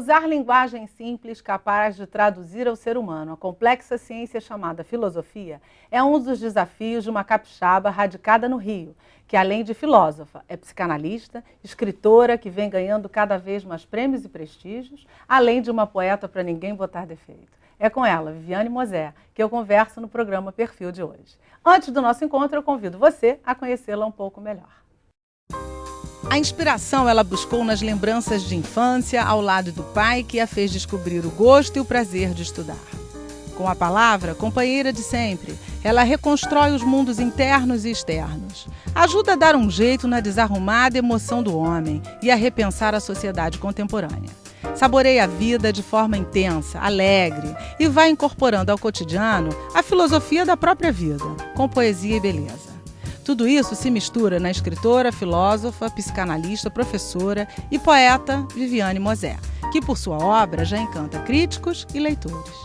Usar linguagem simples capaz de traduzir ao ser humano a complexa ciência chamada filosofia é um dos desafios de uma capixaba radicada no Rio, que além de filósofa, é psicanalista, escritora que vem ganhando cada vez mais prêmios e prestígios, além de uma poeta para ninguém botar defeito. É com ela, Viviane Mosé, que eu converso no programa Perfil de hoje. Antes do nosso encontro, eu convido você a conhecê-la um pouco melhor. A inspiração ela buscou nas lembranças de infância, ao lado do pai que a fez descobrir o gosto e o prazer de estudar. Com a palavra, companheira de sempre, ela reconstrói os mundos internos e externos. Ajuda a dar um jeito na desarrumada emoção do homem e a repensar a sociedade contemporânea. Saboreia a vida de forma intensa, alegre e vai incorporando ao cotidiano a filosofia da própria vida, com poesia e beleza. Tudo isso se mistura na escritora, filósofa, psicanalista, professora e poeta Viviane Mosé, que por sua obra já encanta críticos e leitores.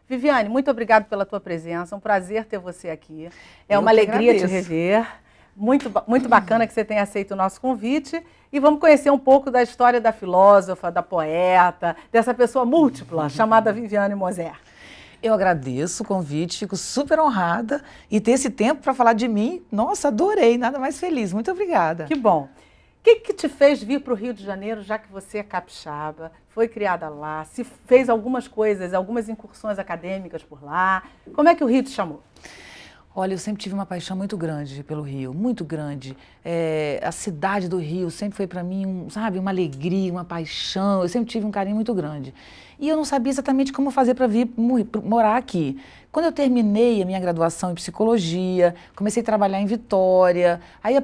Viviane, muito obrigada pela tua presença, é um prazer ter você aqui. É uma alegria te rever. Muito bacana que você tenha aceito o nosso convite. E vamos conhecer um pouco da história da filósofa, da poeta, dessa pessoa múltipla chamada Viviane Mosé. Eu agradeço o convite, fico super honrada e ter esse tempo para falar de mim. Nossa, adorei, nada mais feliz. Muito obrigada. Que bom. O que te fez vir para o Rio de Janeiro, já que você é capixaba, foi criada lá, se fez algumas coisas, algumas incursões acadêmicas por lá? Como é que o Rio te chamou? Olha, eu sempre tive uma paixão muito grande pelo Rio, muito grande. A cidade do Rio sempre foi para mim, sabe, uma alegria, uma paixão. Eu sempre tive um carinho muito grande. E eu não sabia exatamente como fazer para vir morar aqui. Quando eu terminei a minha graduação em psicologia, comecei a trabalhar em Vitória. Aí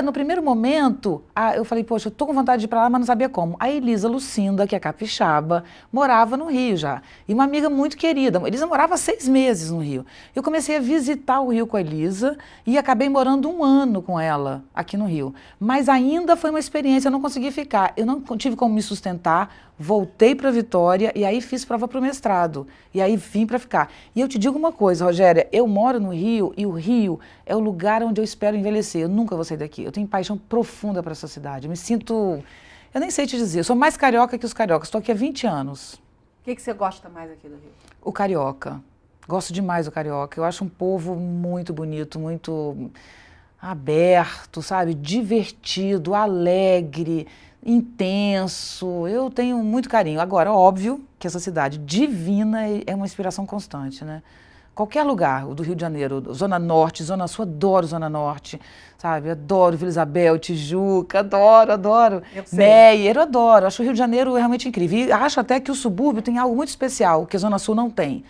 no primeiro momento, eu falei, poxa, eu tô com vontade de ir para lá, mas não sabia como. A Elisa Lucinda, que é capixaba, morava no Rio já. E uma amiga muito querida. A Elisa morava 6 meses no Rio. Eu comecei a visitar o Rio com a Elisa e acabei morando 1 ano com ela aqui no Rio. Mas ainda foi uma experiência, eu não consegui ficar. Eu não tive como me sustentar, voltei para Vitória e aí fiz prova para o mestrado. E aí vim para ficar. E eu te digo uma coisa, Rogéria, eu moro no Rio e o Rio é o lugar onde eu espero envelhecer. Eu nunca vou sair daqui. Eu tenho paixão profunda para essa cidade. Eu me sinto... Eu nem sei te dizer, eu sou mais carioca que os cariocas. Estou aqui há 20 anos. O que você gosta mais aqui do Rio? O carioca. Gosto demais do carioca. Eu acho um povo muito bonito, muito aberto, sabe? Divertido, alegre, intenso. Eu tenho muito carinho. Agora, óbvio que essa cidade divina é uma inspiração constante, né? Qualquer lugar, o do Rio de Janeiro, Zona Norte, Zona Sul, adoro Zona Norte, sabe? Adoro Vila Isabel, Tijuca, adoro. Meier, eu adoro. Acho o Rio de Janeiro realmente incrível. E acho até que o subúrbio tem algo muito especial, que a Zona Sul não tem.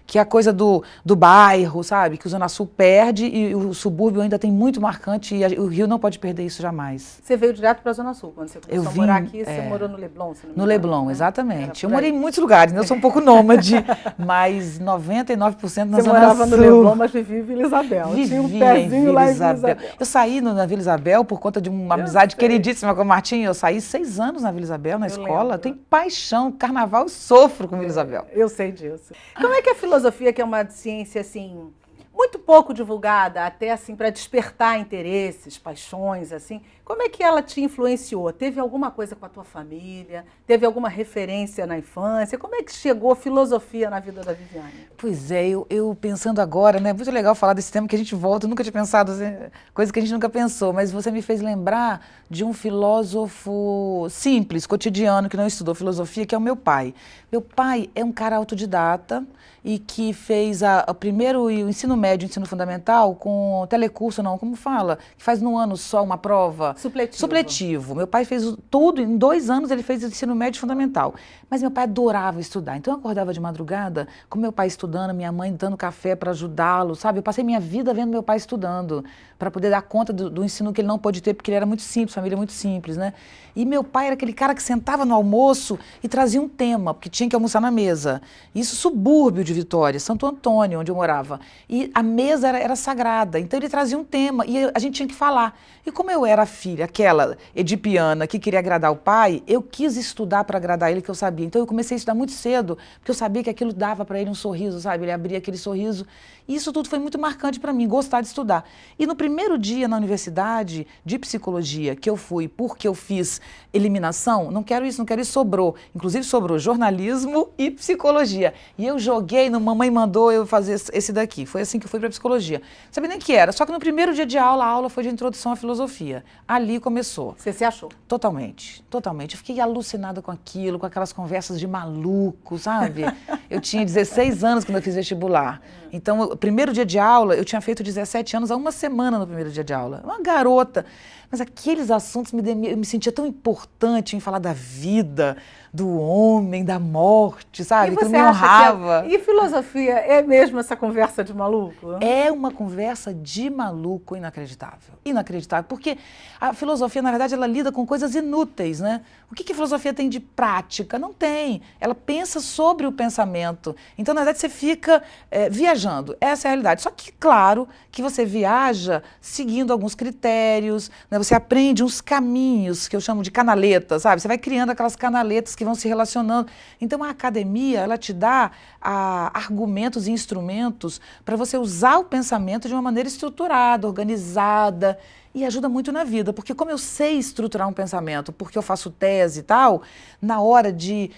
Que é a coisa do bairro, sabe? Que o Zona Sul perde e o subúrbio ainda tem muito marcante e o Rio não pode perder isso jamais. Você veio direto para a Zona Sul, quando você começou a morar aqui, você morou no Leblon, se não me engano, no Leblon, né? exatamente. Eu morei em muitos lugares, né? Eu sou um pouco nômade, mas 99% na Zona Sul. Você morava no Leblon, mas vivia em Vila Isabel. Tinha um pezinho lá em Vila Isabel. Eu saí na Vila Isabel por conta de uma amizade queridíssima com o Martinho. Eu saí 6 anos na Vila Isabel, na escola. Eu tenho paixão, carnaval, eu sofro com Vila Isabel. Eu sei disso. Como é que a filosofia, que é uma ciência, assim, muito pouco divulgada, até assim, para despertar interesses, paixões, assim, como é que ela te influenciou? Teve alguma coisa com a tua família? Teve alguma referência na infância? Como é que chegou a filosofia na vida da Viviane? Pois é, eu pensando agora, né, muito legal falar desse tema que a gente volta, eu nunca tinha pensado, assim, coisa que a gente nunca pensou, mas você me fez lembrar de um filósofo simples, cotidiano, que não estudou filosofia, que é o meu pai. Meu pai é um cara autodidata e que fez o primeiro o ensino médio, o ensino fundamental, com telecurso, não, como fala? Que faz no ano só uma prova. Supletivo. Meu pai fez tudo, em 2 anos ele fez o ensino médio fundamental. Mas meu pai adorava estudar. Então eu acordava de madrugada, com meu pai estudando, minha mãe dando café para ajudá-lo, sabe? Eu passei minha vida vendo meu pai estudando, para poder dar conta do ensino que ele não pôde ter, porque ele era muito simples, família muito simples, né? E meu pai era aquele cara que sentava no almoço e trazia um tema, porque tinha que almoçar na mesa. Isso subúrbio de Vitória, Santo Antônio, onde eu morava. E a mesa mesa era sagrada, então ele trazia um tema e a gente tinha que falar. E como eu era a filha, aquela edipiana que queria agradar o pai, eu quis estudar para agradar ele, que eu sabia. Então eu comecei a estudar muito cedo, porque eu sabia que aquilo dava para ele um sorriso, sabe? Ele abria aquele sorriso. E isso tudo foi muito marcante para mim, gostar de estudar. E no primeiro dia na universidade de psicologia que eu fui, porque eu fiz eliminação, não quero isso, sobrou. Inclusive sobrou jornalismo e psicologia. E eu joguei, mamãe mandou eu fazer esse daqui. Foi assim que eu fui para psicologia. Não sabia nem o que era, só que no primeiro dia de aula, a aula foi de introdução à filosofia. Ali começou. Você se achou? Totalmente, totalmente. Eu fiquei alucinada com aquilo, com aquelas conversas de maluco, sabe? Eu tinha 16 anos quando eu fiz vestibular. Então, o primeiro dia de aula, eu tinha feito 17 anos há uma semana no primeiro dia de aula. Uma garota. Mas aqueles assuntos eu me sentia tão importante em falar da vida, do homem, da morte, sabe? E que você me acha honrava. E filosofia é mesmo essa conversa de maluco? É uma conversa de maluco inacreditável. Inacreditável, porque a filosofia, na verdade, ela lida com coisas inúteis, né? O que a filosofia tem de prática? Não tem. Ela pensa sobre o pensamento. Então, na verdade, você fica viajando. Essa é a realidade. Só que, claro, que você viaja seguindo alguns critérios, né? Você aprende uns caminhos, que eu chamo de canaletas, sabe? Você vai criando aquelas canaletas que vão se relacionando. Então, a academia, ela te dá argumentos e instrumentos para você usar o pensamento de uma maneira estruturada, organizada, e ajuda muito na vida, porque como eu sei estruturar um pensamento, porque eu faço tese e tal, na hora de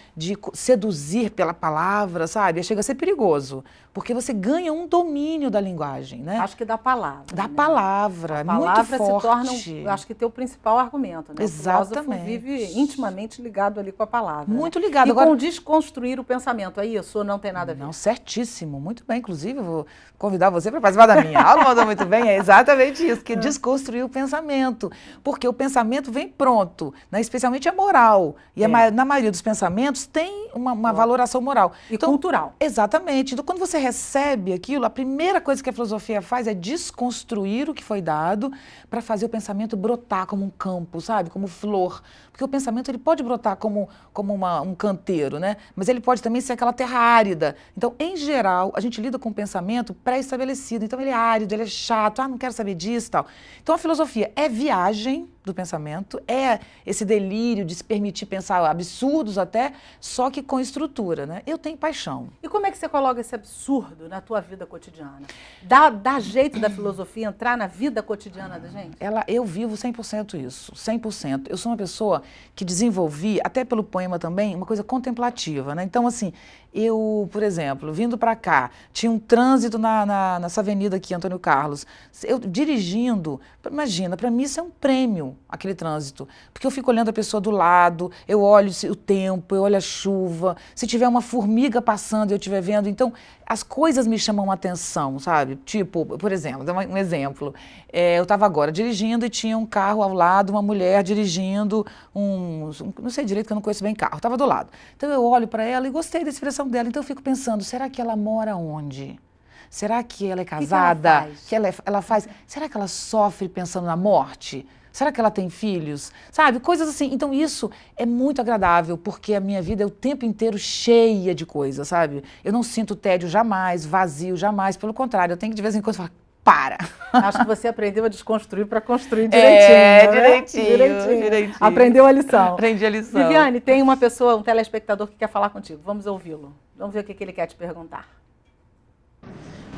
seduzir pela palavra, sabe, chega a ser perigoso, porque você ganha um domínio da linguagem, né? Acho que da palavra. Da né? palavra, a muito forte. se torna, acho que teu principal argumento, né? Exatamente. O filósofo vive intimamente ligado ali com a palavra. Muito né? ligado. E agora, com desconstruir o pensamento, é isso ou não tem nada a ver? Não, certíssimo, muito bem. Inclusive, eu vou convidar você para participar da minha aula, mandou muito bem, é exatamente isso, que desconstruir o pensamento, porque o pensamento vem pronto, né? Especialmente a moral, e na maioria dos pensamentos tem uma valoração moral. E então, cultural. Exatamente. Então, quando você recebe aquilo, a primeira coisa que a filosofia faz é desconstruir o que foi dado para fazer o pensamento brotar como um campo, sabe? Como flor. Porque o pensamento ele pode brotar como um canteiro, né? Mas ele pode também ser aquela terra árida. Então, em geral, a gente lida com um pensamento pré-estabelecido. Então, ele é árido, ele é chato, não quero saber disso e tal. Então, a filosofia é viagem do pensamento, é esse delírio de se permitir pensar absurdos até, só que com estrutura, né? Eu tenho paixão. E como é que você coloca esse absurdo na tua vida cotidiana? Dá jeito da filosofia entrar na vida cotidiana da gente? Eu vivo 100% isso, 100%. Eu sou uma pessoa que desenvolvi, até pelo poema também, uma coisa contemplativa, né? Então, assim, eu, por exemplo, vindo para cá, tinha um trânsito nessa avenida aqui, Antônio Carlos. Eu dirigindo, imagina, para mim isso é um prêmio, aquele trânsito. Porque eu fico olhando a pessoa do lado, eu olho o tempo, eu olho a chuva. Se tiver uma formiga passando e eu estiver vendo, então as coisas me chamam a atenção, sabe? Tipo, por exemplo, dá um exemplo. Eu estava agora dirigindo e tinha um carro ao lado, uma mulher dirigindo não sei direito que eu não conheço bem carro, estava do lado. Então eu olho para ela e gostei da expressão dela, então eu fico pensando, será que ela mora onde? Será que ela é casada? Ela faz? Será que ela sofre pensando na morte? Será que ela tem filhos? Sabe, coisas assim. Então isso é muito agradável, porque a minha vida é o tempo inteiro cheia de coisas, sabe? Eu não sinto tédio jamais, vazio jamais, pelo contrário, eu tenho que de vez em quando falar, para! Acho que você aprendeu a desconstruir para construir direitinho. Direitinho. Aprendeu a lição. Aprendi a lição. Viviane, tem uma pessoa, um telespectador que quer falar contigo. Vamos ouvi-lo. Vamos ver o que ele quer te perguntar.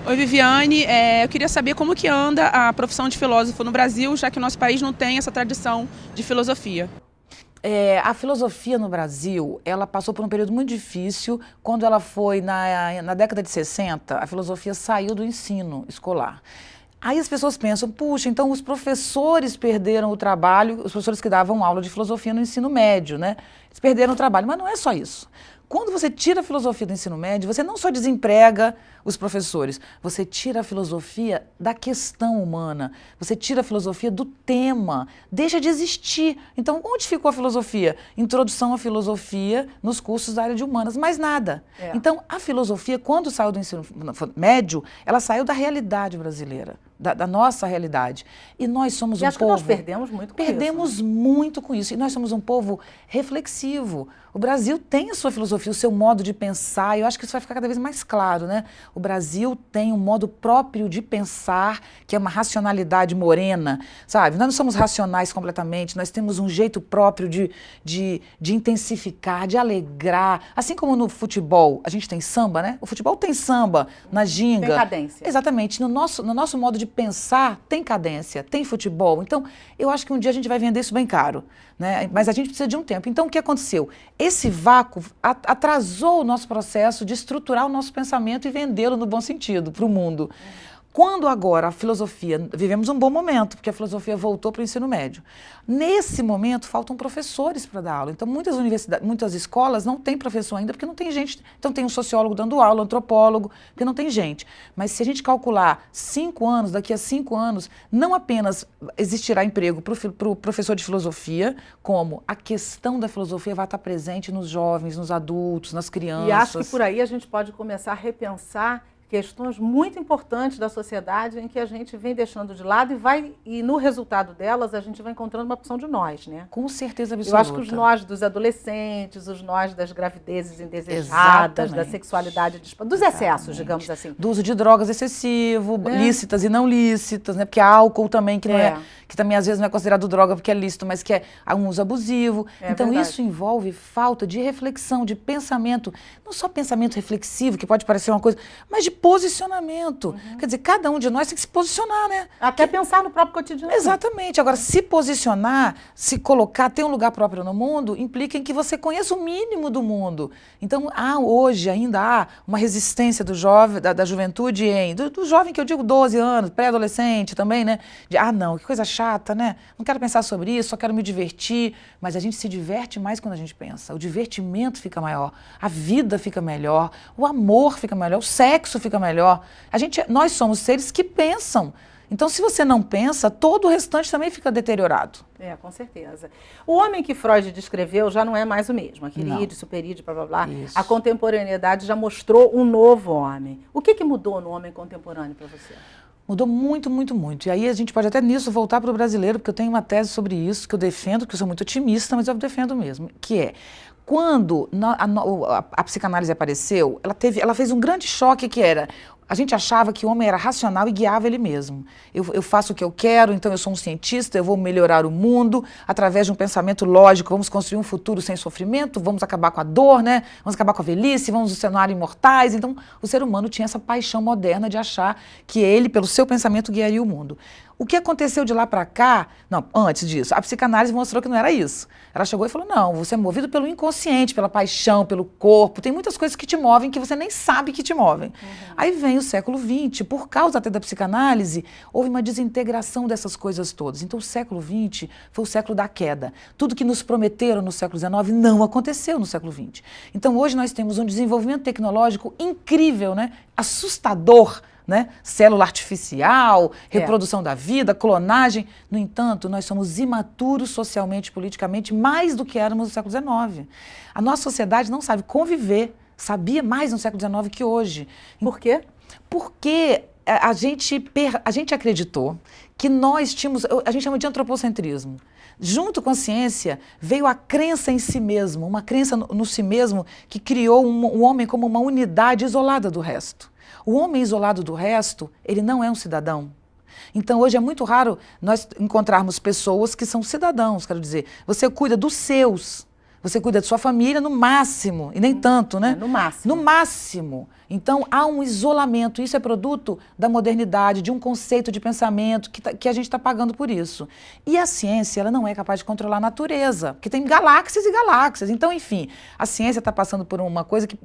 Oi, Viviane. Eu queria saber como que anda a profissão de filósofo no Brasil, já que o nosso país não tem essa tradição de filosofia. A filosofia no Brasil, ela passou por um período muito difícil. Quando ela foi na década de 60, a filosofia saiu do ensino escolar. Aí as pessoas pensam, puxa, então os professores perderam o trabalho, os professores que davam aula de filosofia no ensino médio, né? Eles perderam o trabalho, mas não é só isso. Quando você tira a filosofia do ensino médio, você não só desemprega os professores, você tira a filosofia da questão humana, você tira a filosofia do tema, deixa de existir. Então, onde ficou a filosofia? Introdução à filosofia nos cursos da área de humanas, mais nada. Então, a filosofia, quando saiu do ensino médio, ela saiu da realidade brasileira. da nossa realidade. E nós somos e um acho povo... que nós perdemos muito com isso. Perdemos muito com isso. E nós somos um povo reflexivo. O Brasil tem a sua filosofia, o seu modo de pensar, e eu acho que isso vai ficar cada vez mais claro, né? O Brasil tem um modo próprio de pensar, que é uma racionalidade morena, sabe? Nós não somos racionais completamente, nós temos um jeito próprio de intensificar, de alegrar. Assim como no futebol, a gente tem samba, né? O futebol tem samba, na ginga. Tem cadência. Exatamente. No nosso modo de pensar, tem cadência, tem futebol. Então, eu acho que um dia a gente vai vender isso bem caro, né? Mas a gente precisa de um tempo. Então, o que aconteceu? Esse vácuo atrasou o nosso processo de estruturar o nosso pensamento e vendê-lo no bom sentido para o mundo. Quando agora a filosofia, vivemos um bom momento, porque a filosofia voltou para o ensino médio. Nesse momento, faltam professores para dar aula. Então, muitas universidades, muitas escolas não têm professor ainda, porque não tem gente. Então, tem um sociólogo dando aula, um antropólogo, porque não tem gente. Mas se a gente calcular 5 anos, daqui a 5 anos, não apenas existirá emprego para o professor de filosofia, como a questão da filosofia vai estar presente nos jovens, nos adultos, nas crianças. E acho que por aí a gente pode começar a repensar questões muito importantes da sociedade em que a gente vem deixando de lado e no resultado delas a gente vai encontrando uma opção de nós, né? Com certeza absoluta. Eu acho que os nós dos adolescentes, os nós das gravidezes indesejadas, Exatamente. da sexualidade, dos excessos, digamos assim. Do uso de drogas excessivo, lícitas e não lícitas, né? Porque álcool também, que, não que também às vezes não é considerado droga porque é lícito, mas que é um uso abusivo. Então verdade. Isso envolve falta de reflexão, de pensamento, não só pensamento reflexivo, que pode parecer uma coisa, mas de posicionamento. Quer dizer, cada um de nós tem que se posicionar, né? Até pensar no próprio cotidiano. Exatamente. Agora, se posicionar, se colocar, ter um lugar próprio no mundo, implica em que você conheça o mínimo do mundo. Então, hoje ainda há uma resistência do jovem, da juventude, do jovem que eu digo 12 anos, pré-adolescente também, né? Não, que coisa chata, né? Não quero pensar sobre isso, só quero me divertir. Mas a gente se diverte mais quando a gente pensa. O divertimento fica maior, a vida fica melhor, o amor fica melhor, o sexo fica melhor. Nós somos seres que pensam. Então, se você não pensa, todo o restante também fica deteriorado. Com certeza. O homem que Freud descreveu já não é mais o mesmo. Aquele ídio, superídeo, blá, blá, blá. Isso. A contemporaneidade já mostrou um novo homem. O que mudou no homem contemporâneo para você? Mudou muito, muito, muito. E aí a gente pode até nisso voltar para o brasileiro, porque eu tenho uma tese sobre isso, que eu defendo, que eu sou muito otimista, mas eu defendo mesmo, que é, quando a psicanálise apareceu, ela fez um grande choque que era... A gente achava que o homem era racional e guiava ele mesmo. Eu faço o que eu quero, então eu sou um cientista, eu vou melhorar o mundo através de um pensamento lógico, vamos construir um futuro sem sofrimento, vamos acabar com a dor, né? Vamos acabar com a velhice, vamos nos tornar imortais. Então, o ser humano tinha essa paixão moderna de achar que ele, pelo seu pensamento, guiaria o mundo. O que aconteceu de lá para cá, não, antes disso, a psicanálise mostrou que não era isso. Ela chegou e falou, não, você é movido pelo inconsciente, pela paixão, pelo corpo, tem muitas coisas que te movem que você nem sabe que te movem. Aí vem o século XX, por causa até da psicanálise, houve uma desintegração dessas coisas todas. Então o século XX foi o século da queda. Tudo que nos prometeram no século XIX não aconteceu no século XX. Então hoje nós temos um desenvolvimento tecnológico incrível, né? Assustador, né? Célula artificial, reprodução da vida, clonagem. No entanto, nós somos imaturos socialmente e politicamente mais do que éramos no século XIX. A nossa sociedade não sabe conviver, sabia mais no século XIX que hoje. Por quê? Porque a gente acreditou que nós tínhamos, a gente chama de antropocentrismo. Junto com a ciência, veio a crença em si mesmo, uma crença no si mesmo que criou um homem como uma unidade isolada do resto. O homem isolado do resto, ele não é um cidadão. Então, hoje é muito raro nós encontrarmos pessoas que são cidadãos, quero dizer. Você cuida dos seus, você cuida de sua família no máximo, e nem tanto, né? No máximo. No máximo. Então, há um isolamento, isso é produto da modernidade, de um conceito de pensamento que a gente está pagando por isso. E a ciência, ela não é capaz de controlar a natureza, porque tem galáxias e galáxias. Então, enfim, a ciência está passando por uma coisa que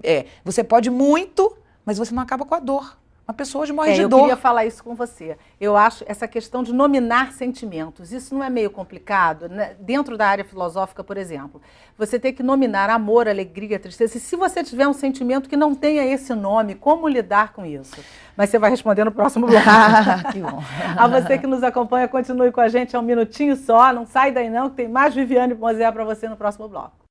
você pode muito, mas você não acaba com a dor. Uma pessoa hoje morre de dor. Eu queria falar isso com você. Eu acho essa questão de nominar sentimentos, isso não é meio complicado? Né? Dentro da área filosófica, por exemplo, você tem que nominar amor, alegria, tristeza. E se você tiver um sentimento que não tenha esse nome, como lidar com isso? Mas você vai responder no próximo bloco. Que bom. A você que nos acompanha, continue com a gente, é um minutinho só. Não sai daí não, que tem mais Viviane Mosé para você no próximo bloco.